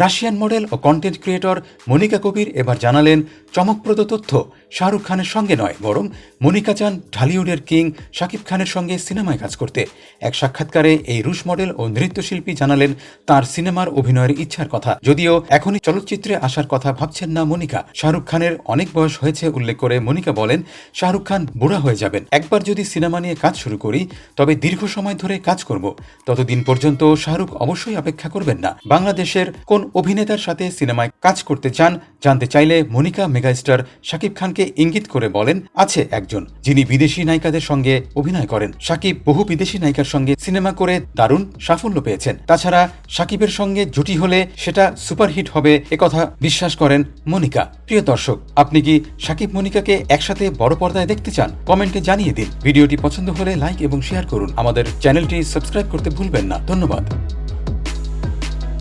Russian model ও content creator Monika কবির এবার জানালেন চমকপ্রদ তথ্য। শাহরুখ খানের সঙ্গে নয়, বরং মনিকা চান ঢালিউডের কিং শাকিব খানের সঙ্গে সিনেমায় কাজ করতে। এক সাক্ষাৎকারে এই রুশ মডেল ও নৃত্যশিল্পী জানালেন তার সিনেমার অভিনয়ের ইচ্ছার কথা। যদিও এখনই চলচ্চিত্রে আসার কথা ভাবছেন না মনিকা। শাহরুখ খানের অনেক বয়স হয়েছে উল্লেখ করে মনিকা বলেন, শাহরুখ খান বুড়া হয়ে যাবেন। একবার যদি সিনেমা নিয়ে কাজ শুরু করি তবে দীর্ঘ সময় ধরে কাজ করব। ততদিন পর্যন্ত শাহরুখ অবশ্যই অপেক্ষা করবেন না। বাংলাদেশের কোন অভিনেতার সাথে সিনেমায় কাজ করতে চান জানতে চাইলে মনিকা মেগাস্টার শাকিব খানকে ইঙ্গিত করে বলেন, আছে একজন যিনি বিদেশি নায়িকাদের সঙ্গে অভিনয় করেন। শাকিব বহু বিদেশি নায়িকার সঙ্গে সিনেমা করে দারুণ সাফল্য পেয়েছেন। তাছাড়া শাকিবের সঙ্গে জুটি হলে সেটা সুপারহিট হবে একথা বিশ্বাস করেন মনিকা। প্রিয় দর্শক, আপনি কি শাকিব মনিকাকে একসাথে বড় পর্দায় দেখতে চান? কমেন্টে জানিয়ে দিন। ভিডিওটি পছন্দ হলে লাইক এবং শেয়ার করুন। আমাদের চ্যানেলটি সাবস্ক্রাইব করতে ভুলবেন না। ধন্যবাদ।